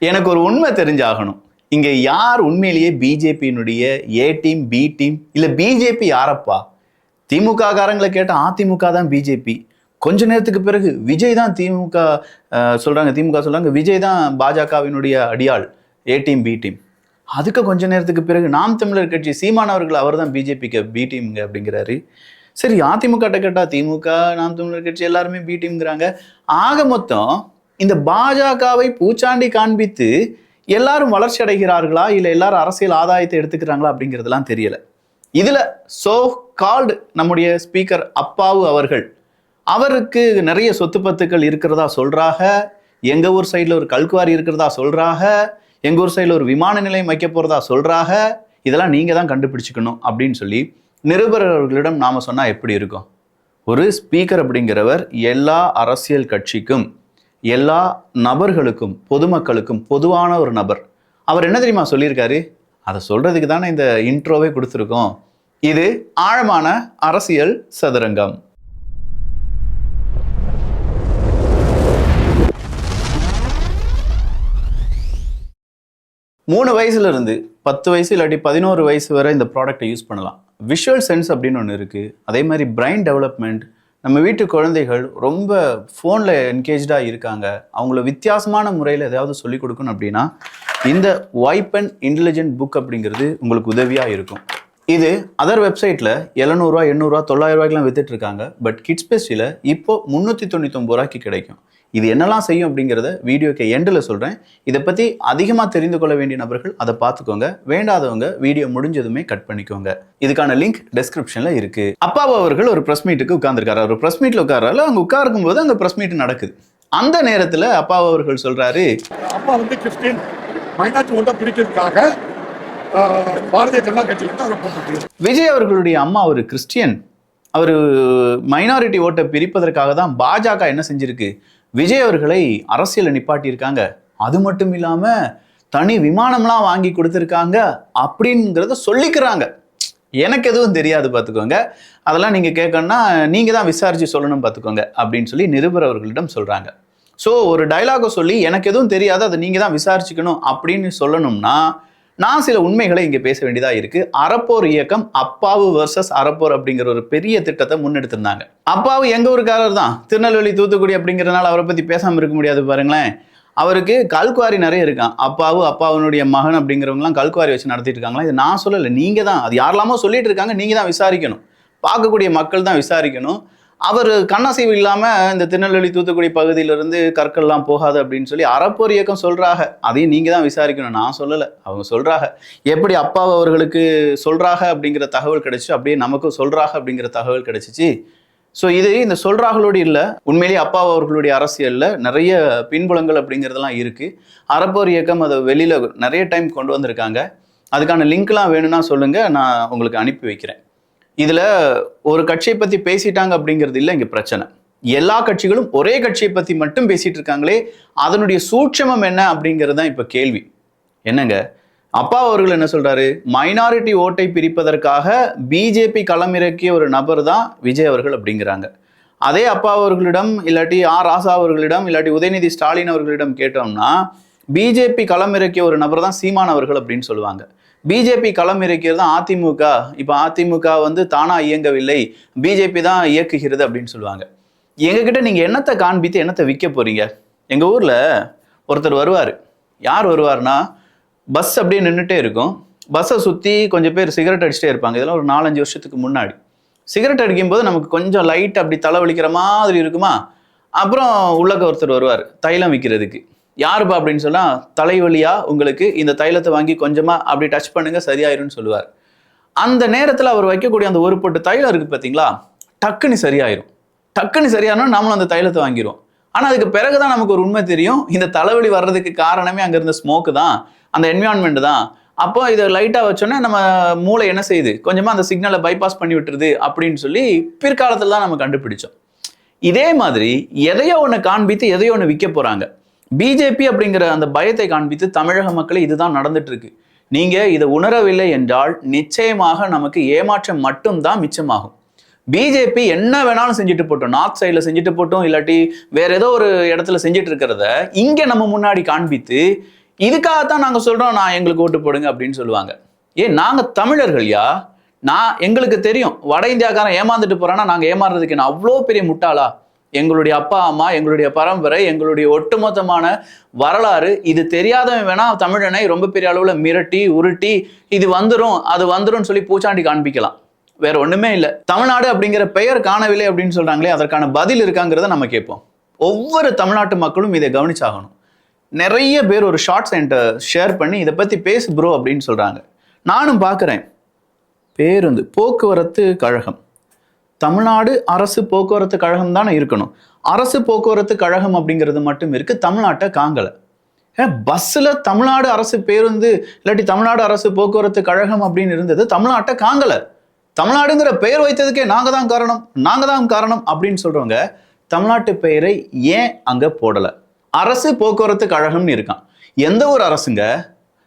எனக்கு ஒரு உண்மை தெரிஞ்சாகணும். இங்க யார் உண்மையிலேயே பிஜேபியினுடைய ஏ டீம், பி டீம், இல்ல பிஜேபி யாரப்பா? திமுக காரங்களை கேட்ட அதிமுக தான் பிஜேபி. கொஞ்ச நேரத்துக்கு பிறகு விஜய் தான் திமுக சொல்றாங்க, விஜய் தான் பாஜகவினுடைய அடியாள், ஏ டீம் பி டீம். அதுக்கு கொஞ்ச நேரத்துக்கு பிறகு நாம் தமிழர் கட்சி சீமான் அவர்கள் அவர் தான் பிஜேபிக்கு பி டீம்ங்க அப்படிங்கிறாரு. சரி, அதிமுக கேட்டா திமுக, நாம் தமிழர் கட்சி எல்லாருமே பி டீம்ங்கிறாங்க. ஆக மொத்தம் இந்த பாஜகவை பூச்சாண்டி காண்பித்து எல்லாரும் வளர்ச்சி அடைகிறார்களா, இல்ல எல்லாரும் அரசியல் ஆதாயத்தை எடுத்துக்கிறாங்களா அப்படிங்கிறதுலாம் தெரியல. இதுல சோ கால்டு நம்முடைய ஸ்பீக்கர் அப்பாவு அவருக்கு நிறைய சொத்து பத்துக்கள் இருக்கிறதா சொல்றாங்க. எங்க ஊர் சைட்ல ஒரு கல்குவாரி இருக்கிறதா சொல்றாங்க. எங்க ஊர் சைட்ல ஒரு விமான நிலையம் வைக்க போறதா சொல்றாங்க. இதெல்லாம் நீங்க தான் கண்டுபிடிச்சுக்கணும் அப்படின்னு சொல்லி நிருபரர்களிடம் நாம சொன்னா எப்படி இருக்கும்? ஒரு ஸ்பீக்கர் அப்படிங்கிறவர் எல்லா அரசியல் கட்சிக்கும், எல்லா நபர்களுக்கும், பொதுமக்களுக்கும் பொதுவான ஒரு நபர். அவர் என்ன தெரியுமா சொல்லியிருக்காரு? அதை சொல்றதுக்கு தானே இந்த இன்ட்ரோவே கொடுத்துருக்கோம். இது ஆழமான அரசியல் சதுரங்கம். மூணு வயசுல இருந்து 10 வயசு இல்லாட்டி 11 வயசு வரை இந்த ப்ராடக்டை யூஸ் பண்ணலாம். விஷுவல் சென்ஸ் அப்படின்னு ஒன்று இருக்குது. அதே மாதிரி பிரைன் டெவலப்மெண்ட். நம்ம வீட்டு குழந்தைகள் ரொம்ப ஃபோனில் என்கேஜாக இருக்காங்க, அவங்கள வித்தியாசமான முறையில் ஏதாவது சொல்லிக் கொடுக்கணும் அப்படின்னா இந்த வைப்பன் இன்டெலிஜென்ட் புக் அப்படிங்கிறது உங்களுக்கு உதவியாக இருக்கும். இது அதர் வெப்சைட்டில் 700 ரூபா, 800 ரூபா, 900 ரூபாய்க்குலாம் வித்துட்டு இருக்காங்க. பட் கிட்ஸ் பெஸ்டில் இப்போ 399 ரூபாய்க்கு கிடைக்கும். இது என்னெல்லாம் செய்யும் அப்படிங்கிறத வீடியோக்கு எண்டில் சொல்கிறேன். இதை பற்றி அதிகமாக தெரிந்து கொள்ள வேண்டிய நபர்கள் அதை பார்த்துக்கோங்க. வேண்டாதவங்க வீடியோ முடிஞ்சதுமே கட் பண்ணிக்கோங்க. இதுக்கான லிங்க் டெஸ்கிரிப்ஷனில் இருக்குது. அப்பாவு அவர்கள் ஒரு ப்ரெஸ் மீட்டுக்கு உட்கார்ந்துருக்காரு. ஒரு ப்ரெஸ் மீட்டில் உட்காரால, அவங்க உட்காருக்கும் போது அங்கே ப்ரெஸ் மீட் நடக்குது. அந்த நேரத்தில் அப்பாவு அவர்கள் சொல்கிறாரு, அப்பா வந்து கிறிஸ்டின் மைனாரிட்டி ஓட்டை பிடிக்கிறதுக்காக பாரதிய ஜனதா கட்சி. விஜய் அவர்களுடைய அம்மா ஒரு கிறிஸ்டியன். அவர் மைனாரிட்டி ஓட்டை பிரிப்பதற்காக தான் பாஜக என்ன செஞ்சிருக்கு, விஜய் அவர்களை அரசியலில் நிப்பாட்டியிருக்காங்க. அது மட்டும் இல்லாமல் தனி விமானம்லாம் வாங்கி கொடுத்துருக்காங்க அப்படிங்கிறத சொல்லிக்கிறாங்க. எனக்கு எதுவும் தெரியாது பார்த்துக்கோங்க, அதெல்லாம் நீங்கள் கேட்கணும்னா நீங்கள் தான் விசாரித்து சொல்லணும் பார்த்துக்கோங்க அப்படின்னு சொல்லி நிருபர் அவர்களிடம் சொல்கிறாங்க. ஸோ ஒரு டைலாகை சொல்லி எனக்கு எதுவும் தெரியாது, அதை நீங்கள் தான் விசாரிச்சுக்கணும் அப்படின்னு சொல்லணும்னா நான் சில உண்மைகளை இங்கே பேச வேண்டியதாக இருக்குது. அறப்போர் இயக்கம் அப்பாவு வர்சஸ் அறப்போர் அப்படிங்கிற ஒரு பெரிய திட்டத்தை முன்னெடுத்திருந்தாங்க. அப்பாவு எங்கள் ஊருக்காரர் தான், திருநெல்வேலி தூத்துக்குடி அப்படிங்கிறதுனால அவரை பற்றி பேசாமல் இருக்க முடியாது பாருங்களேன். அவருக்கு கல்குவாரி நிறைய இருக்கான். அப்பாவுனுடைய மகன் அப்படிங்கிறவங்களாம் கல்குவாரி வச்சு நடத்திட்டு இருக்காங்களா? இது நான் சொல்லலை, நீங்கள் தான். அது யாரெல்லாமோ சொல்லிட்டு இருக்காங்க, நீங்கள் தான் விசாரிக்கணும். பார்க்கக்கூடிய மக்கள் தான் விசாரிக்கணும். அவர் கண்ணசைவு இல்லாமல் இந்த திருநெல்வேலி தூத்துக்குடி பகுதியிலிருந்து கற்கள்லாம் போகாது அப்படின்னு சொல்லி அறப்போர் இயக்கம் சொல்கிறாங்க. அதையும் நீங்கள் தான் விசாரிக்கணும், நான் சொல்லலை, அவங்க சொல்கிறாங்க. எப்படி அப்பாவு அவர்களுக்கு சொல்கிறாங்க அப்படிங்கிற தகவல் கிடைச்சி, அப்படியே நமக்கும் சொல்கிறாங்க அப்படிங்கிற தகவல் கிடைச்சிச்சு. ஸோ இது இந்த சொல்கிறாங்களோடு இல்லை, உண்மையிலேயே அப்பாவு அவர்களுடைய அரசியலில் நிறைய பின்புலங்கள் அப்படிங்கிறதெல்லாம் இருக்குது. அறப்போர் இயக்கம் அதை வெளியில் நிறைய டைம் கொண்டு வந்திருக்காங்க. அதுக்கான லிங்க்லாம் வேணும்னா சொல்லுங்கள், நான் உங்களுக்கு அனுப்பி வைக்கிறேன். இதில் ஒரு கட்சியை பற்றி பேசிட்டாங்க அப்படிங்கிறது இல்லை இங்கே பிரச்சனை. எல்லா கட்சிகளும் ஒரே கட்சியை பற்றி மட்டும் பேசிகிட்டு இருக்காங்களே, அதனுடைய சூட்சமம் என்ன அப்படிங்கிறது தான் இப்போ கேள்வி. என்னங்க, அப்பா அவர்கள் என்ன சொல்கிறாரு, மைனாரிட்டி ஓட்டை பிரிப்பதற்காக பிஜேபி களமிறக்கிய ஒரு நபர் தான் விஜய் அவர்கள் அப்படிங்கிறாங்க. அதே அப்பா அவர்களிடம் இல்லாட்டி ராசா அவர்களிடம் இல்லாட்டி உதயநிதி ஸ்டாலின் அவர்களிடம் கேட்டோம்னா பிஜேபி களமிறக்கிய ஒரு நபர் தான் சீமான் அவர்கள் அப்படின்னு சொல்லுவாங்க. பிஜேபி களம் இறக்கிறது தான் அதிமுக. இப்போ அதிமுக வந்து தானா இயங்கவில்லை, பிஜேபி தான் இயக்குகிறது அப்படின்னு சொல்லுவாங்க. எங்ககிட்ட நீங்கள் என்னத்தை காண்பித்து என்னத்தை விற்க போறீங்க? எங்கள் ஊரில் ஒருத்தர் வருவார். யார் வருவார்னா, பஸ் அப்படியே நின்றுட்டே இருக்கும். பஸ்ஸை சுற்றி கொஞ்சம் பேர் சிகரெட் அடிச்சுட்டே இருப்பாங்க. இதெல்லாம் ஒரு 4-5 வருஷத்துக்கு முன்னாடி. சிகரெட் அடிக்கும்போது நமக்கு கொஞ்சம் லைட் அப்படி தலைவலிக்கிற மாதிரி இருக்குமா, அப்புறம் உள்ளக்க ஒருத்தர் வருவார் தைலம் விற்கிறதுக்கு. யாருப்பா அப்படின்னு சொன்னால், தலைவலியா உங்களுக்கு இந்த தைலத்தை வாங்கி கொஞ்சமாக அப்படி டச் பண்ணுங்க சரியாயிரும்னு சொல்லுவார். அந்த நேரத்தில் அவர் வைக்கக்கூடிய அந்த ஒரு பொட்டு தைலம் இருக்குது பார்த்தீங்களா, டக்குன்னு சரியாயிரும். டக்குன்னு சரியானோம் நாமளும் அந்த தைலத்தை வாங்கிடுவோம். ஆனால் அதுக்கு பிறகு தான் நமக்கு ஒரு உண்மை தெரியும், இந்த தலைவலி வர்றதுக்கு காரணமே அங்கே இருந்த ஸ்மோக்கு தான், அந்த என்விரான்மெண்ட் தான். அப்போ இதை லைட்டாக வச்சோன்னே நம்ம மூளை என்ன செய்யுது, கொஞ்சமாக அந்த சிக்னலை பைபாஸ் பண்ணி விட்டுருது அப்படின்னு சொல்லி பிற்காலத்தில் தான் நம்ம கண்டுபிடிச்சோம். இதே மாதிரி எதையோ ஒன்று காண்பித்து எதையோ ஒன்று விற்க போகிறாங்க. பிஜேபி அப்படிங்கிற அந்த பயத்தை காண்பித்து தமிழக மக்களை இதுதான் நடந்துட்டு இருக்கு. நீங்க இதை உணரவில்லை என்றால் நிச்சயமாக நமக்கு ஏமாற்றம் மட்டும்தான் மிச்சமாகும். பிஜேபி என்ன வேணாலும் செஞ்சுட்டு போட்டோம், நார்த் சைடில் செஞ்சுட்டு போட்டோம், இல்லாட்டி வேற ஏதோ ஒரு இடத்துல செஞ்சுட்டு இருக்கிறத இங்க நம்ம முன்னாடி காண்பித்து இதுக்காகத்தான் நாங்க சொல்றோம் நான் எங்களுக்கு ஓட்டு போடுங்க அப்படின்னு சொல்லுவாங்க. ஏன் நாங்க தமிழர்கள்யா, எங்களுக்கு தெரியும் வட இந்தியாக்காரன் ஏமாந்துட்டு போறான்னா நாங்க ஏமாறுறதுக்கு நான் அவ்வளோ பெரிய முட்டாளா? எங்களுடைய அப்பா அம்மா, எங்களுடைய பரம்பரை, எங்களுடைய ஒட்டுமொத்தமான வரலாறு இது தெரியாதவன் வேணா தமிழனை ரொம்ப பெரிய அளவுல மிரட்டி உருட்டி இது வந்துரும் அது வந்துரும் சொல்லி பூச்சாண்டி காண்பிக்கலாம். வேற ஒண்ணுமே இல்லை. தமிழ்நாடு அப்படிங்கிற பெயர் காணவில்லை அப்படின்னு சொல்றாங்களே, அதற்கான பதில் இருக்காங்கிறத நம்ம கேட்போம். ஒவ்வொரு தமிழ்நாட்டு மக்களும் இதை கவனிச்சாகணும். நிறைய பேர் ஒரு ஷார்ட்ஸ் என்கிட்ட ஷேர் பண்ணி இதை பத்தி பேசு ப்ரோ அப்படின்னு சொல்றாங்க. நானும் பார்க்குறேன். பேருந்து போக்குவரத்து கழகம், தமிழ்நாடு அரசு போக்குவரத்து கழகம் தானே இருக்கணும். அரசு போக்குவரத்து கழகம் அப்படிங்கிறது மட்டும் இருக்கு, தமிழ்நாட்டை காங்கல. பஸ்ஸில் தமிழ்நாடு அரசு பேருந்து இல்லாட்டி தமிழ்நாடு அரசு போக்குவரத்து கழகம் அப்படின்னு இருந்தது, தமிழ்நாட்டை காங்கல. தமிழ்நாடுங்கிற பெயர் வைத்ததுக்கே நாங்க தான் காரணம் அப்படின்னு சொல்றவங்க தமிழ்நாட்டு பெயரை ஏன் அங்க போடல? அரசு போக்குவரத்து கழகம்னு இருக்கான். எந்த ஒரு அரசுங்க?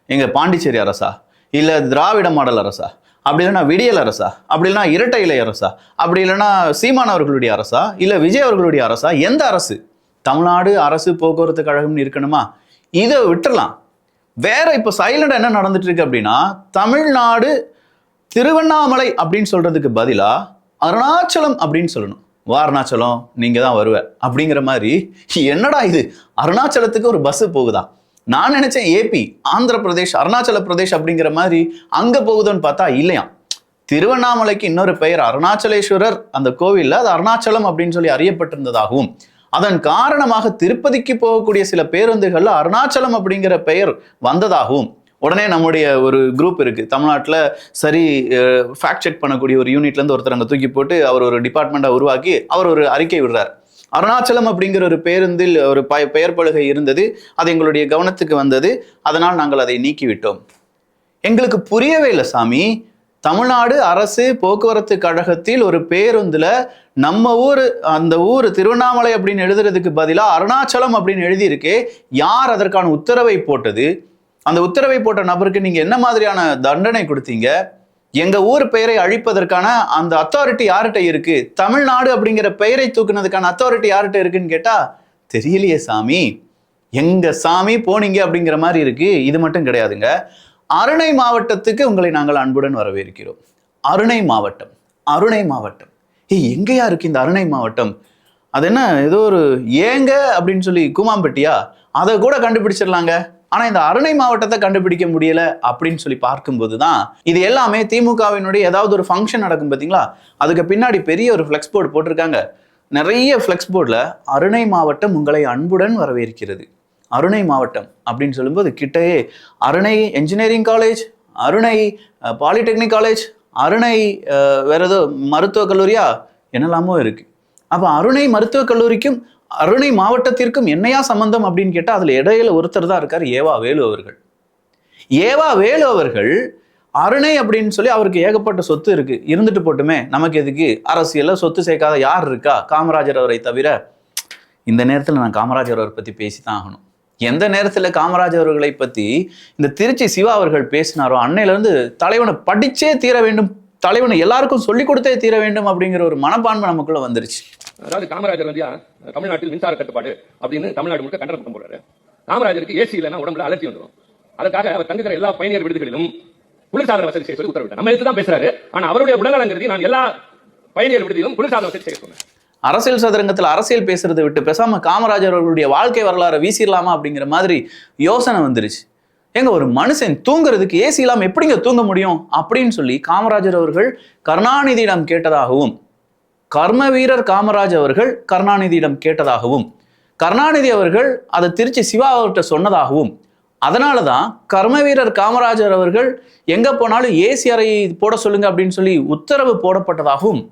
எங்க பாண்டிச்சேரி அரசா, இல்ல திராவிட மாடல் அரசா, அப்படி இல்லைன்னா விடியல் அரசா, அப்படி இல்லைன்னா இரட்டை இலை அரசா, அப்படி இல்லைன்னா சீமான் அவர்களுடைய அரசா, இல்ல விஜய் அவர்களுடைய அரசா? எந்த அரசு? தமிழ்நாடு அரசு போக்குவரத்து கழகம்னு இருக்கணுமா? இதை விட்டுறலாம். வேற இப்ப சைலண்டா என்ன நடந்துட்டு இருக்கு அப்படின்னா, தமிழ்நாடு திருவண்ணாமலை அப்படின்னு சொல்றதுக்கு பதிலா அருணாச்சலம் அப்படின்னு சொல்லணும். வாரணாச்சலம் நீங்க தான் வருவ அப்படிங்கிற மாதிரி. என்னடா இது, அருணாச்சலத்துக்கு ஒரு பஸ் போகுதா? நான் நினைச்சேன் ஏபி, ஆந்திர பிரதேஷ், அருணாச்சல பிரதேஷ் அப்படிங்கிற மாதிரி அங்க போகுதுன்னு பார்த்தா இல்லையா. திருவண்ணாமலைக்கு இன்னொரு பெயர் அருணாச்சலேஸ்வரர், அந்த கோவில்ல அது அருணாச்சலம் அப்படின்னு சொல்லி அறியப்பட்டிருந்ததாகவும், அதன் காரணமாக திருப்பதிக்கு போகக்கூடிய சில பேருந்துகள்ல அருணாச்சலம் அப்படிங்கிற பெயர் வந்ததாகவும், உடனே நம்முடைய ஒரு குரூப் இருக்கு தமிழ்நாட்டில், சரி ஃபேக்ட் செக் பண்ணக்கூடிய ஒரு யூனிட்ல இருந்து ஒருத்தர் அங்கே தூக்கி போட்டு அவர் ஒரு டிபார்ட்மெண்ட்டை உருவாக்கி அவர் ஒரு அறிக்கை விடுறார். அருணாச்சலம் அப்படிங்கிற ஒரு பேருந்தில் ஒரு பெயர் பலகை இருந்தது, அது எங்களுடைய கவனத்துக்கு வந்தது, அதனால் நாங்கள் அதை நீக்கிவிட்டோம். எங்களுக்கு புரியவே இல்லை சாமி. தமிழ்நாடு அரசு போக்குவரத்து கழகத்தில் ஒரு பேருந்துல நம்ம ஊர், அந்த ஊர் திருவண்ணாமலை அப்படின்னு எழுதுறதுக்கு பதிலாக அருணாச்சலம் அப்படின்னு எழுதியிருக்கே, யார் அதற்கான உத்தரவை போட்டது? அந்த உத்தரவை போட்ட நபருக்கு நீங்க என்ன மாதிரியான தண்டனை கொடுத்தீங்க? எங்க ஊர் பெயரை அழிப்பதற்கான அந்த அத்தாரிட்டி யார்கிட்ட இருக்கு? தமிழ்நாடு அப்படிங்கிற பெயரை தூக்குனதுக்கான அத்தாரிட்டி யார்கிட்ட இருக்குன்னு கேட்டா தெரியலையே சாமி. எங்க சாமி போனீங்க அப்படிங்கிற மாதிரி இருக்கு. இது மட்டும் கிடையாதுங்க, அருணை மாவட்டத்துக்கு உங்களை நாங்கள் அன்புடன் வரவேற்கிறோம். அருணை மாவட்டம் எங்கேயா இருக்கு இந்த அருணை மாவட்டம்? அது என்ன ஏதோ ஒரு ஏங்க அப்படின்னு சொல்லி கூமாம்பட்டியா? அதை கூட கண்டுபிடிச்சிடலாங்க. ஆனா இந்த அருணை மாவட்டத்தை கண்டுபிடிக்க முடியல அப்படின்னு சொல்லி பார்க்கும்போது தான் இது எல்லாமே திமுகவினுடைய ஏதாவது ஒரு ஃபங்க்ஷன் நடக்கும் பார்த்தீங்களா, அதுக்கு பின்னாடி பெரிய ஒரு ஃப்ளெக்ஸ் போர்டு போட்டிருக்காங்க. நிறைய ஃப்ளெக்ஸ் போர்டில் அருணை மாவட்டம் உங்களை அன்புடன் வரவேற்கிறது. அருணை மாவட்டம் அப்படின்னு சொல்லும்போது கிட்டயே அருணை என்ஜினியரிங் காலேஜ், அருணை பாலிடெக்னிக் காலேஜ், அருணை வேற ஏதோ மருத்துவக் கல்லூரியா என்னெல்லாமோ இருக்கு. அப்போ அருணை மருத்துவக் கல்லூரிக்கும் அருணை மாவட்டத்திற்கும் என்னையா சம்பந்தம் அப்படின்னு கேட்டா அதுல இடையில ஒருத்தர் தான் இருக்காரு, ஏவா வேலு அவர்கள். ஏவா வேலு அவர்கள் அருணை அப்படின்னு சொல்லி அவருக்கு ஏகப்பட்ட சொத்து இருக்கு, இருந்துட்டு போட்டுமே, நமக்கு எதுக்கு அரசியல்ல சொத்து சேர்க்காத யார் இருக்கா? காமராஜர் அவரை தவிர. இந்த நேரத்துல நான் காமராஜர் அவரை பத்தி பேசித்தான் ஆகணும். எந்த நேரத்துல காமராஜர் அவர்களை பத்தி இந்த திருச்சி சிவா அவர்கள் பேசினாரோ அன்னையில இருந்து தலைவனை படிச்சே தீர வேண்டும், தலைவனை எல்லாருக்கும் சொல்லிக் கொடுத்தே தீர வேண்டும் அப்படிங்கிற ஒரு மனப்பான்மை நமக்குள்ள வந்துருச்சு. அதாவது காமராஜர் வந்து தமிழ்நாட்டில் மின்சார கட்டுப்பாடு அப்படின்னு தமிழ்நாடு முழுக்க கண்டனம் பண்ற போறாரு. காமராஜருக்கு ஏசி இல்லைன்னா உடம்புல அலர்ஜி வந்துடும். அதற்காக அவர் தங்குகிற எல்லா பயணியர் விடுதிகளிலும் குளிர்சாதன வசதி செய்ய சொல்லி உத்தரவிட்டார். நம்ம எடுத்து தான் பேசுறாரு, ஆனா அவருடைய உடல்நலங்கிறது நான் எல்லா பயணியர் விடுதியிலும் குளிர்சாதன வசதி செய்ய சொன்னேன். அரசியல் சதுரங்கத்தில் அரசியல் பேசுறதை விட்டு பேசாம காமராஜர் அவர்களுடைய வாழ்க்கை வரலாறு வீசிடலாமா அப்படிங்கிற மாதிரி யோசனை வந்துருச்சு. எங்க ஒரு மனுஷன் தூங்குறதுக்கு ஏசி இல்லாம எப்படிங்க தூங்க முடியும் அப்படின்னு சொல்லி காமராஜர் அவர்கள் கருணாநிதியிடம் கேட்டதாகவும், கர்ம வீரர் காமராஜ் அவர்கள் கருணாநிதியிடம் கேட்டதாகவும், கருணாநிதி அவர்கள் அதை திருச்சி சிவா அவர்கிட்ட சொன்னதாகவும், அதனாலதான் கர்ம வீரர் காமராஜர் அவர்கள் எங்க போனாலும் ஏசி அறை போட சொல்லுங்க அப்படின்னு சொல்லி உத்தரவு போடப்பட்டதாகவும்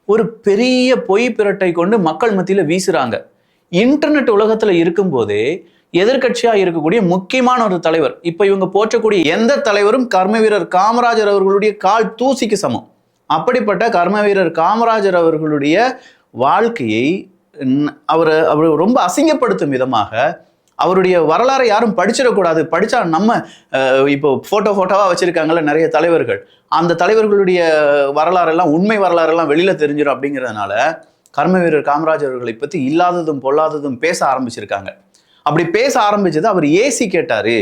ஒரு பெரிய பொய் பிரட்டை கொண்டு மக்கள் மத்தியில வீசுறாங்க. இன்டர்நெட் உலகத்துல இருக்கும் போதே எதிர்கட்சியா இருக்கக்கூடிய முக்கியமான ஒரு தலைவர், இப்ப இவங்க போற்றக்கூடிய எந்த தலைவரும் கர்ம வீரர் காமராஜர் அவர்களுடைய கால் தூசிக்கு சமம். அப்படிப்பட்ட கர்ம வீரர் காமராஜர் அவர்களுடைய வாழ்க்கையை அவர் ரொம்ப அசிங்கப்படுத்தும் விதமாக, அவருடைய வரலாறை யாரும் படிச்சிடக்கூடாது, படிச்சா நம்ம இப்போ போட்டோவா வச்சிருக்காங்கல்ல நிறைய தலைவர்கள், அந்த தலைவர்களுடைய வரலாறெல்லாம் உண்மை வரலாறெல்லாம் வெளியில தெரிஞ்சிடும் அப்படிங்கிறதுனால கர்ம வீரர் காமராஜர் அவர்களை பத்தி இல்லாததும் பொல்லாததும் பேச ஆரம்பிச்சிருக்காங்க. அப்படி பேச ஆரம்பிச்சது அவர் ஏசி கேட்டாரு,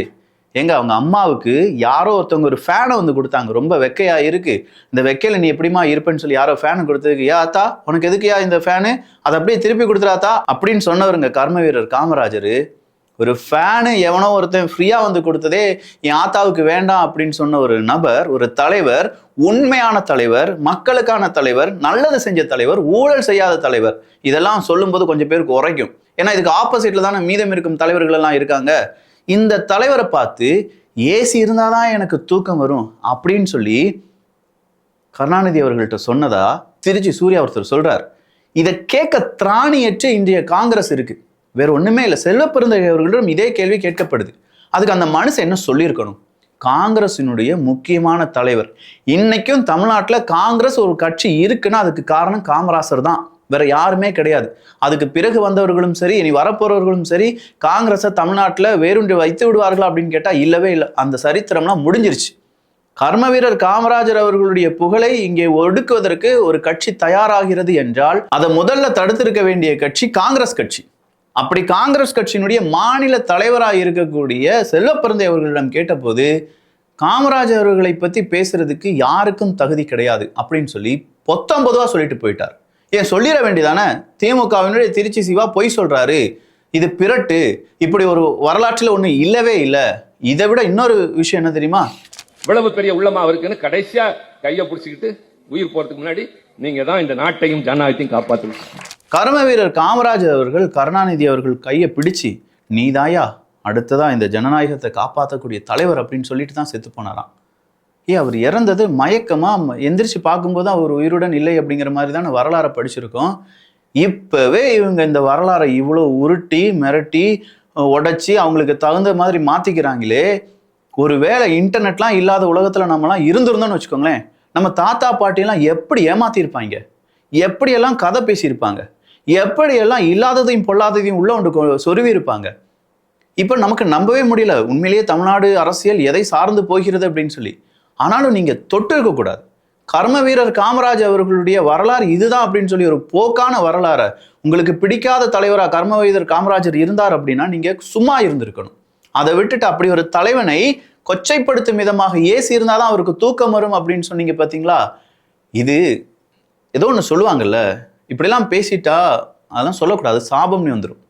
எங்க அவங்க அம்மாவுக்கு யாரோ ஒருத்தவங்க ஒரு ஃபேனை வந்து கொடுத்தாங்க, ரொம்ப வெக்கையா இருக்கு, இந்த வெக்கையில நீ எப்படிமா இருப்பேன்னு சொல்லி யாரோ ஃபேன் கொடுத்ததுக்கு, ஏ ஆத்தா உனக்கு எதுக்குயா இந்த ஃபேனு, அதை அப்படியே திருப்பி கொடுத்துறாத்தா அப்படின்னு சொன்னவருங்க கர்ம வீரர் காமராஜர். ஒரு ஃபேனு எவனோ ஒருத்தன் ஃப்ரீயா வந்து கொடுத்ததே என் ஆத்தாவுக்கு வேண்டாம் அப்படின்னு சொன்ன ஒரு நபர், ஒரு தலைவர், உண்மையான தலைவர், மக்களுக்கான தலைவர், நல்லது செஞ்ச தலைவர், ஊழல் செய்யாத தலைவர், இதெல்லாம் சொல்லும்போது கொஞ்சம் பேருக்கு உரைக்கும். ஏன்னா இதுக்கு ஆப்போசிட்ல தானே மீதம் இருக்கும் தலைவர்கள் எல்லாம் இருக்காங்க. இந்த தலைவரை பார்த்து ஏசி இருந்தாதான் எனக்கு தூக்கம் வரும் அப்படின்னு சொல்லி கருணாநிதி அவர்கள்ட்ட சொன்னதா திருச்சி சூர்யா ஒருத்தர் சொல்றார். இதை கேட்க திராணியற்ற இன்றைய காங்கிரஸ் இருக்கு. வேற ஒண்ணுமே இல்லை. செல்வப்பெருந்தகை அவர்களிடம் இதே கேள்வி கேட்கப்படுது. அதுக்கு அந்த மனுஷன் என்ன சொல்லியிருக்கணும்? காங்கிரசினுடைய முக்கியமான தலைவர். இன்னைக்கும் தமிழ்நாட்டில் காங்கிரஸ் ஒரு கட்சி இருக்குன்னா அதுக்கு காரணம் காமராசர் தான், வேற யாருமே கிடையாது. அதுக்கு பிறகு வந்தவர்களும் சரி, இனி வரப்போறவர்களும் சரி, காங்கிரஸை தமிழ்நாட்டில் வேறொன்று வைத்து விடுவார்கள் அப்படின்னு கேட்டா இல்லவே இல்லை. அந்த சரித்திரம்லாம் முடிஞ்சிருச்சு. கர்ம வீரர் காமராஜர் அவர்களுடைய புகழை இங்கே ஒடுக்குவதற்கு ஒரு கட்சி தயாராகிறது என்றால் அதை முதல்ல தடுத்திருக்க வேண்டிய கட்சி காங்கிரஸ் கட்சி. அப்படி காங்கிரஸ் கட்சியினுடைய மாநில தலைவராக இருக்கக்கூடிய செல்வப்பெருந்தை அவர்களிடம் கேட்டபோது காமராஜர் அவர்களை பத்தி பேசுறதுக்கு யாருக்கும் தகுதி கிடையாது அப்படின்னு சொல்லி பொத்தம்பொதுவா சொல்லிட்டு போயிட்டார். ஏன் சொல்லிட வேண்டியதானே? திமுகவினுடைய திருச்சி சிவா பொய் சொல்றாரு, இது பிரட்டு, இப்படி ஒரு வரலாற்றில் ஒண்ணு இல்லவே இல்லை. இதை விட இன்னொரு விஷயம் என்ன தெரியுமா? இவ்வளவு பெரிய உள்ளமா அவருக்குன்னு கடைசியா கையை பிடிச்சிக்கிட்டு உயிர் போறதுக்கு முன்னாடி நீங்க தான் இந்த நாட்டையும் ஜனநாயகத்தையும் காப்பாற்றணும். கர்ம வீரர் காமராஜர் அவர்கள் கருணாநிதி அவர்கள் கையை பிடிச்சு, நீதாயா அடுத்ததா இந்த ஜனநாயகத்தை காப்பாற்றக்கூடிய தலைவர் அப்படின்னு சொல்லிட்டு தான் செத்து போனாராம். அவர் இறந்தது மயக்கமா எந்திரிச்சு பார்க்கும்போது அவர் உயிருடன் இல்லை அப்படிங்கிற மாதிரி தான் வரலாறை படிச்சிருக்கோம். இப்பவே இவங்க இந்த வரலாறை இவ்வளோ உருட்டி மிரட்டி உடைச்சி அவங்களுக்கு தகுந்த மாதிரி மாத்திக்கிறாங்களே. ஒருவேளை இன்டர்நெட்லாம் இல்லாத உலகத்துல நம்மலாம் இருந்திருந்தோம்னு வச்சுக்கோங்களேன், நம்ம தாத்தா பாட்டியெல்லாம் எப்படி ஏமாத்திருப்பாங்க, எப்படியெல்லாம் கதை பேசியிருப்பாங்க, எப்படியெல்லாம் இல்லாததையும் பொல்லாததையும் உள்ள ஒன்று சொருவி இருப்பாங்க. இப்போ நமக்கு நம்பவே முடியல உண்மையிலேயே தமிழ்நாடு அரசியல் எதை சார்ந்து போகிறது அப்படின்னு சொல்லி. ஆனாலும் நீங்க தொட்டு இருக்கக்கூடாது. கர்ம வீரர் காமராஜ் அவர்களுடைய வரலாறு இதுதான் அப்படின்னு சொல்லி ஒரு போக்கான வரலாறு, உங்களுக்கு பிடிக்காத தலைவரா கர்ம வீரர் காமராஜர் இருந்தார் அப்படின்னா நீங்க சும்மா இருந்திருக்கணும். அதை விட்டுட்டு அப்படி ஒரு தலைவனை கொச்சைப்படுத்தும் விதமாக ஏசி இருந்தாதான் அவருக்கு தூக்கம் வரும் அப்படின்னு சொன்னீங்க பார்த்தீங்களா? இது ஏதோ ஒன்று சொல்லுவாங்கல்ல, இப்படிலாம் பேசிட்டா அதெல்லாம் சொல்லக்கூடாது, சாபம்னு வந்துடும்.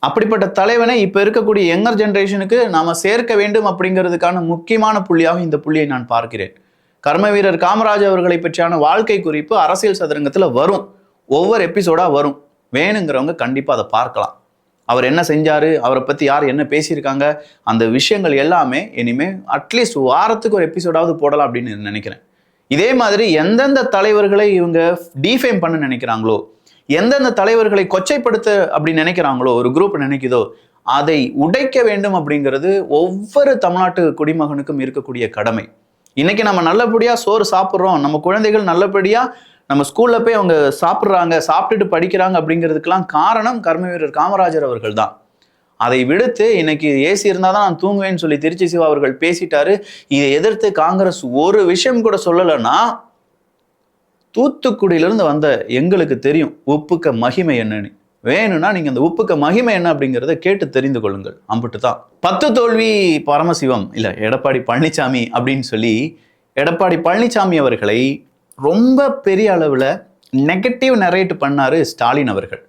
அப்படிப்பட்ட தலைவனை இப்ப இருக்கக்கூடிய யங்கர் ஜெனரேஷனுக்கு நாம சேர்க்க வேண்டும் அப்படிங்கிறதுக்கான முக்கியமான புள்ளியாக இந்த புள்ளியை நான் பார்க்கிறேன். கர்ம வீரர் காமராஜ் அவர்களை பற்றியான வாழ்க்கை குறிப்பு அரசியல் சதுரங்கத்துல வரும், ஒவ்வொரு எபிசோடா வரும். வேணுங்கிறவங்க கண்டிப்பா அதை பார்க்கலாம். அவர் என்ன செஞ்சாரு, அவரை பத்தி யார் என்ன பேசியிருக்காங்க, அந்த விஷயங்கள் எல்லாமே இனிமே அட்லீஸ்ட் வாரத்துக்கு ஒரு எபிசோடாவது போடலாம் அப்படின்னு நினைக்கிறேன். இதே மாதிரி எந்தெந்த தலைவர்களை இவங்க டிஃபேம் பண்ண நினைக்கிறாங்களோ, எந்தெந்த தலைவர்களை கொச்சைப்படுத்த அப்படி நினைக்கிறாங்களோ, ஒரு குரூப் நினைக்குதோ, அதை உடைக்க வேண்டும் அப்படிங்கிறது ஒவ்வொரு தமிழ்நாட்டு குடிமகனுக்கும் இருக்கக்கூடிய கடமை. இன்னைக்கு நம்ம நல்லபடியா சோறு சாப்பிட்றோம், நம்ம குழந்தைகள் நல்லபடியா நம்ம ஸ்கூல்ல போய் அவங்க சாப்பிட்றாங்க, சாப்பிட்டுட்டு படிக்கிறாங்க அப்படிங்கிறதுக்கெல்லாம் காரணம் கர்ம வீரர் காமராஜர் அவர்கள் தான். அதை விடுத்து இன்னைக்கு ஏசி இருந்தாதான் நான் தூங்குவேன்னு சொல்லி திருச்சி சிவா அவர்கள் பேசிட்டாரு. இதை எதிர்த்து காங்கிரஸ் ஒரு விஷயம் கூட சொல்லலைன்னா, தூத்துக்குடியிலிருந்து வந்த எங்களுக்கு தெரியும் உப்புக்க மகிமை என்னன்னு. வேணும்னா நீங்க அந்த உப்புக்க மகிமை என்ன அப்படிங்கிறத கேட்டு தெரிந்து கொள்ளுங்கள். அம்புட்டு தான். 10 தோல்வி பரமசிவம் இல்ல எடப்பாடி பழனிசாமி அப்படின்னு சொல்லி எடப்பாடி பழனிசாமி அவர்களை ரொம்ப பெரிய அளவுல நெகட்டிவ் நரேட் பண்ணாரு ஸ்டாலின் அவர்கள்.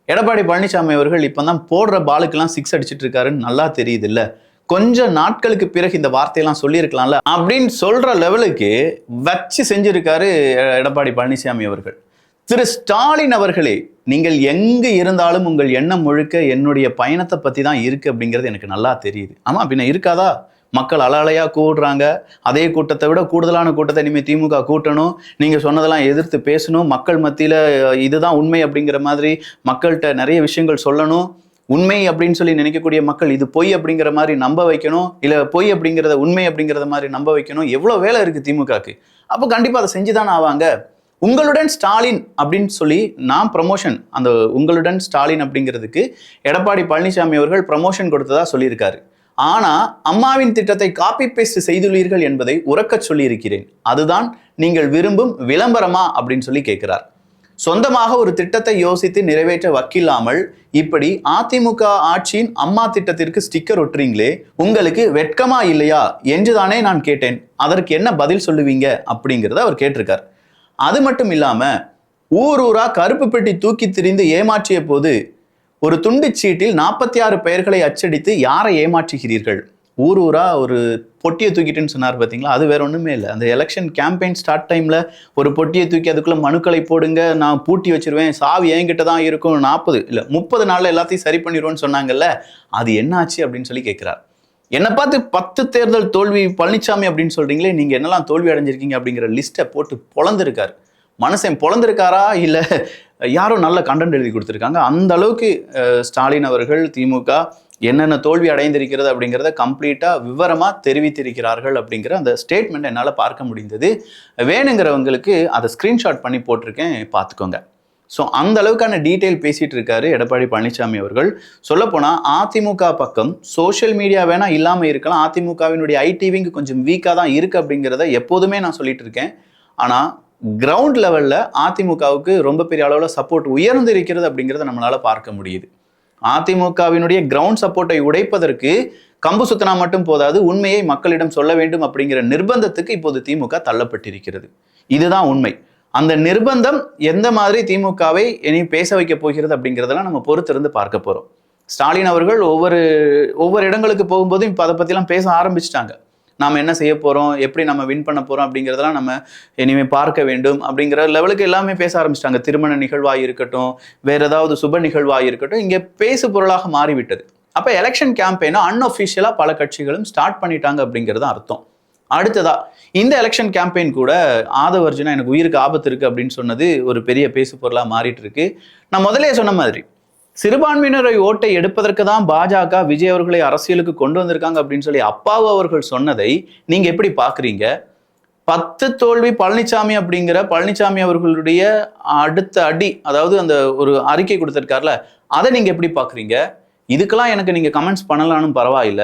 எடப்பாடி பழனிசாமி அவர்கள் இப்பதான் போடுற பாலுக்கெல்லாம் 6 அடிச்சிட்டு இருக்காருன்னு நல்லா தெரியுது இல்ல. கொஞ்ச நாட்களுக்கு பிறகு இந்த வார்த்தையெல்லாம் சொல்லியிருக்கலாம்ல அப்படின்னு சொல்ற லெவலுக்கு வச்சு செஞ்சிருக்காரு எடப்பாடி பழனிசாமி அவர்கள். திரு ஸ்டாலின் அவர்களே, நீங்கள் எங்கு இருந்தாலும் உங்கள் எண்ணம் முழுக்க என்னுடைய பயணத்தை பத்தி தான் இருக்கு அப்படிங்கிறது எனக்கு நல்லா தெரியுது. ஆமா, பின்ன இருக்காதா? மக்கள் அலையா கூடுறாங்க. அதே கூட்டத்தை விட கூடுதலான கூட்டத்தை இனிமேல் திமுக கூட்டணும், நீங்க சொன்னதெல்லாம் எதிர்த்து பேசணும், மக்கள் மத்தியில இதுதான் உண்மை அப்படிங்கிற மாதிரி மக்கள்கிட்ட நிறைய விஷயங்கள் சொல்லணும். உண்மை அப்படின்னு சொல்லி நினைக்கக்கூடிய மக்கள் இது பொய் அப்படிங்கிற மாதிரி நம்ப வைக்கணும், இல்ல பொய் அப்படிங்கிறத உண்மை அப்படிங்கிறத மாதிரி நம்ப வைக்கணும். எவ்வளவு வேலை இருக்கு திமுகக்கு. அப்போ கண்டிப்பா அதை செஞ்சுதானே ஆவாங்க. உங்களுடன் ஸ்டாலின் அப்படின்னு சொல்லி நான் ப்ரமோஷன், அந்த உங்களுடன் ஸ்டாலின் அப்படிங்கிறதுக்கு எடப்பாடி பழனிசாமி அவர்கள் ப்ரமோஷன் கொடுத்ததா சொல்லியிருக்காரு. ஆனா அம்மாவின் திட்டத்தை காப்பி பேஸ்ட் செய்துள்ளீர்கள் என்பதை உறக்க சொல்லி இருக்கிறேன். அதுதான் நீங்கள் விரும்பும் விளம்பரமா அப்படின்னு சொல்லி கேட்கிறார். சொந்தமாக ஒரு திட்டத்தை யோசித்து நிறைவேற்ற வக்கில்லாமல் இப்படி அதிமுக ஆட்சியின் அம்மா திட்டத்திற்கு ஸ்டிக்கர் ஒட்டுறீங்களே, உங்களுக்கு வெட்கமா இல்லையா என்றுதானே நான் கேட்டேன். அதற்கு என்ன பதில் சொல்லுவீங்க அப்படிங்கிறத அவர் கேட்டிருக்கார். அது மட்டும் இல்லாம ஊர் ஊரா கருப்பு பெட்டி தூக்கி திரிந்து ஏமாற்றிய போது ஒரு துண்டுச்சீட்டில் 46 பெயர்களை அச்சடித்து யாரை ஏமாற்றுகிறீர்கள்? ஊர் ஊரா ஒரு பொட்டியை தூக்கிட்டுன்னு சொன்னார் பார்த்தீங்களா, அது வேற ஒன்றுமே இல்லை. அந்த எலெக்ஷன் கேம்பெயின் ஸ்டார்ட் டைமில் ஒரு பொட்டியை தூக்கி அதுக்குள்ளே மனுக்களை போடுங்க, நான் பூட்டி வச்சிருவேன், சாவி என்கிட்ட தான் இருக்கும், 30 நாளில் எல்லாத்தையும் சரி பண்ணிடுவோன்னு சொன்னாங்கல்ல, அது என்னாச்சு அப்படின்னு சொல்லி கேட்குறார். என்னை பார்த்து 10 தேர்தல் தோல்வி பழனிசாமி அப்படின்னு சொல்கிறீங்களே, நீங்கள் என்னெல்லாம் தோல்வி அடைஞ்சிருக்கீங்க அப்படிங்கிற லிஸ்ட்டை போட்டு பொழந்திருக்கார். மனுஷன் பொழந்திருக்காரா இல்லை யாரும் நல்ல கண்டென்ட் எழுதி கொடுத்துருக்காங்க. அந்த அளவுக்கு ஸ்டாலின் அவர்கள் திமுக என்னென்ன தோல்வி அடைந்திருக்கிறது அப்படிங்கிறத கம்ப்ளீட்டாக விவரமாக தெரிவித்திருக்கிறார்கள் அப்படிங்கிற அந்த ஸ்டேட்மெண்ட் என்னால் பார்க்க முடிந்தது. வேணுங்கிறவங்களுக்கு அதை ஸ்க்ரீன்ஷாட் பண்ணி போட்டிருக்கேன், பார்த்துக்கோங்க. ஸோ அந்த அளவுக்கான டீட்டெயில் பேசிகிட்டு இருக்காரு எடப்பாடி பழனிசாமி அவர்கள். சொல்லப்போனால் அதிமுக பக்கம் சோஷியல் மீடியா வேணால் இல்லாமல் இருக்கலாம், அதிமுகவினுடைய ஐடிவிங்கு கொஞ்சம் வீக்காக தான் இருக்குது அப்படிங்கிறத எப்போதுமே நான் சொல்லிட்டு இருக்கேன். ஆனால் கிரவுண்ட் லெவலில் அதிமுகவுக்கு ரொம்ப பெரிய அளவில் சப்போர்ட் உயர்ந்து இருக்கிறது அப்படிங்கிறத நம்மளால் பார்க்க முடியுது. அதிமுகவினுடைய கிரவுண்ட் சப்போர்ட்டை உடைப்பதற்கு கம்பு சுத்தனா மட்டும் போதாது, உண்மையை மக்களிடம் சொல்ல வேண்டும் அப்படிங்கிற நிர்பந்தத்துக்கு இப்போது திமுக தள்ளப்பட்டிருக்கிறது. இதுதான் உண்மை. அந்த நிர்பந்தம் எந்த மாதிரி திமுகவை இனி பேச வைக்க போகிறது அப்படிங்கிறதெல்லாம் நம்ம பொறுத்திருந்து பார்க்க போகிறோம். ஸ்டாலின் அவர்கள் ஒவ்வொரு இடங்களுக்கு போகும்போதும் இப்போ அதை பற்றிலாம் பேச ஆரம்பிச்சிட்டாங்க. நாம் என்ன செய்ய போகிறோம், எப்படி நம்ம வின் பண்ண போகிறோம் அப்படிங்கிறதெல்லாம் நம்ம இனிமேல் பார்க்க வேண்டும் அப்படிங்கிற லெவலுக்கு எல்லாமே பேச ஆரம்பிச்சிட்டாங்க. திருமண நிகழ்வாக இருக்கட்டும், வேறு ஏதாவது சுப நிகழ்வாக இருக்கட்டும், இங்கே பேசு பொருளாக மாறிவிட்டது. அப்போ எலெக்ஷன் கேம்பெயினை அன்அஃபிஷியலாக பல கட்சிகளும் ஸ்டார்ட் பண்ணிட்டாங்க அப்படிங்கிறது அர்த்தம். அடுத்ததா இந்த எலெக்ஷன் கேம்பெயின் கூட ஆதவ அர்ஜுனா எனக்கு உயிருக்கு ஆபத்து இருக்குது அப்படின்னு சொன்னது ஒரு பெரிய பேசு பொருளாக மாறிட்டு இருக்கு. நான் முதலே சொன்ன மாதிரி சிறுபான்மையினரை ஓட்டை எடுப்பதற்கு தான் பாஜக விஜய் அவர்களை அரசியலுக்கு கொண்டு வந்திருக்காங்க அப்படின்னு சொல்லி அப்பாவு அவர்கள் சொன்னதை நீங்க எப்படி பாக்குறீங்க? 10 தோல்வி பழனிசாமி அப்படிங்கிற பழனிசாமி அவர்களுடைய அடுத்த அடி, அதாவது அந்த ஒரு அறிக்கை கொடுத்திருக்காருல, அதை நீங்க எப்படி பாக்குறீங்க? இதுக்கெல்லாம் எனக்கு நீங்க கமெண்ட்ஸ் பண்ணலான்னு பரவாயில்ல,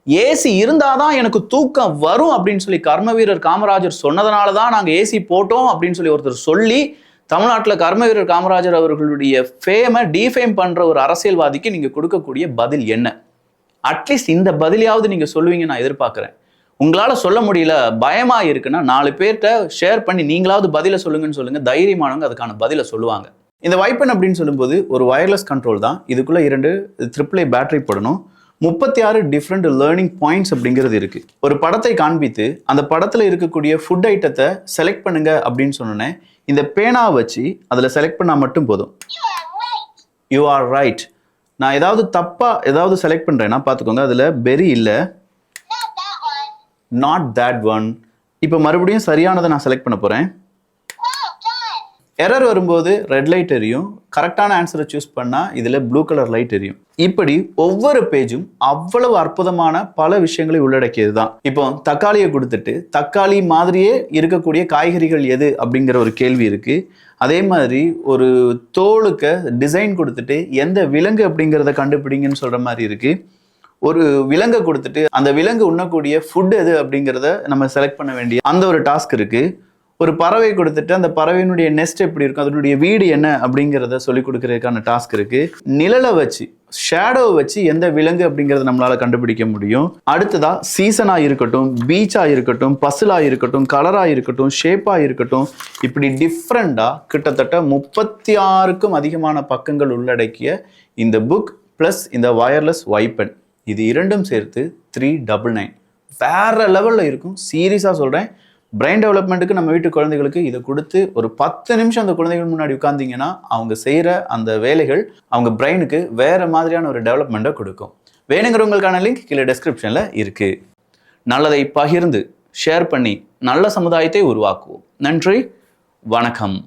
ஏசி இருந்தாதான் எனக்கு தூக்கம் வரும் அப்படின்னு சொல்லி கர்ம வீரர் காமராஜர் சொன்னதுனால தான் நாங்கள் ஏசி போட்டோம் அப்படின்னு சொல்லி ஒருத்தர் சொல்லி தமிழ்நாட்டில் கர்ம வீரர் காமராஜர் அவர்களுடைய ஃபேமை டிஃபேம் பண்ற ஒரு அரசியல்வாதிக்கு நீங்க கொடுக்கக்கூடிய பதில் என்ன? அட்லீஸ்ட் இந்த பதிலையாவது நீங்க சொல்லுவீங்க நான் எதிர்பார்க்கிறேன். உங்களால சொல்ல முடியல, பயமா இருக்குன்னா 4 பேர்கிட்ட ஷேர் பண்ணி நீங்களாவது பதில சொல்லுங்கன்னு சொல்லுங்க. தைரியமானவங்க அதுக்கான பதில சொல்லுவாங்க. இந்த வைப்பன் அப்படின்னு சொல்லும்போது ஒரு வயர்லெஸ் கண்ட்ரோல் தான். இதுக்குள்ள 2 AAA பேட்டரி போடணும். 36 டிஃப்ரெண்ட் லேர்னிங் பாயிண்ட்ஸ் அப்படிங்கிறது இருக்கு. ஒரு படத்தை காண்பித்து அந்த படத்துல இருக்கக்கூடிய ஃபுட் ஐட்டத்தை செலக்ட் பண்ணுங்க அப்படின்னு சொன்னேன். இந்த பேனாவை வச்சு அதில் செலக்ட் பண்ணால் மட்டும் போதும். You are right. நான் ஏதாவது தப்பா ஏதாவது செலக்ட் பண்றேன்னா பார்த்துக்கோங்க, அதில் பெரி இல்லை, நாட் தட் ஒன். இப்போ மறுபடியும் சரியானதை நான் செலக்ட் பண்ண போறேன். எரர் வரும்போது ரெட் லைட் எரியும், கரெக்டான ஆன்சரை சூஸ் பண்ணால் இதில் ப்ளூ கலர் லைட் எரியும். இப்படி ஒவ்வொரு பேஜும் அவ்வளவு அற்புதமான பல விஷயங்களை உள்ளடக்கியது தான். இப்போ தக்காளியை கொடுத்துட்டு தக்காளி மாதிரியே இருக்கக்கூடிய காய்கறிகள் எது அப்படிங்கிற ஒரு கேள்வி இருக்கு. அதே மாதிரி ஒரு தோலுக்கு டிசைன் கொடுத்துட்டு எந்த விலங்கு அப்படிங்கிறத கண்டுபிடிங்கன்னு சொல்ற மாதிரி இருக்கு. ஒரு விலங்கை கொடுத்துட்டு அந்த விலங்கு உண்ணக்கூடிய ஃபுட் எது அப்படிங்கிறத நம்ம செலக்ட் பண்ண வேண்டிய அந்த ஒரு டாஸ்க் இருக்கு. ஒரு பறவை கொடுத்துட்டு அந்த பறவையினுடைய நெஸ்ட் எப்படி இருக்கும், அதனுடைய வீடு என்ன அப்படிங்கிறத சொல்லிக் கொடுக்கறதுக்கான டாஸ்க் இருக்கு. நிழலை வச்சு ஷேடோவை வச்சு எந்த விலங்கு அப்படிங்கிறத நம்மளால கண்டுபிடிக்க முடியும். அடுத்ததா சீசனா இருக்கட்டும், பீச்சா இருக்கட்டும், பசிலா இருக்கட்டும், கலரா இருக்கட்டும், ஷேப்பா இருக்கட்டும், இப்படி டிஃப்ரெண்டா கிட்டத்தட்ட 36க்கும் அதிகமான பக்கங்கள் உள்ளடக்கிய இந்த புக் பிளஸ் இந்த வயர்லெஸ் வைப்பன், இது இரண்டும் சேர்த்து 399 வேற லெவல்ல இருக்கும். சீரியஸா சொல்றேன். பிரெயின் டெவலப்மெண்ட்டுக்கு நம்ம வீட்டு குழந்தைகளுக்கு இதை கொடுத்து ஒரு 10 நிமிஷம் அந்த குழந்தைகள் முன்னாடி உட்கார்ந்தீங்கன்னா அவங்க செய்கிற அந்த வேலைகள் அவங்க பிரெயினுக்கு வேற மாதிரியான ஒரு டெவலப்மெண்ட்டை கொடுக்கும். வேணுங்கிறவங்களுக்கான லிங்க் கீழே டெஸ்கிரிப்ஷனில் இருக்கு. நல்லதை பகிர்ந்து ஷேர் பண்ணி நல்ல சமுதாயத்தை உருவாக்குவோம். நன்றி, வணக்கம்.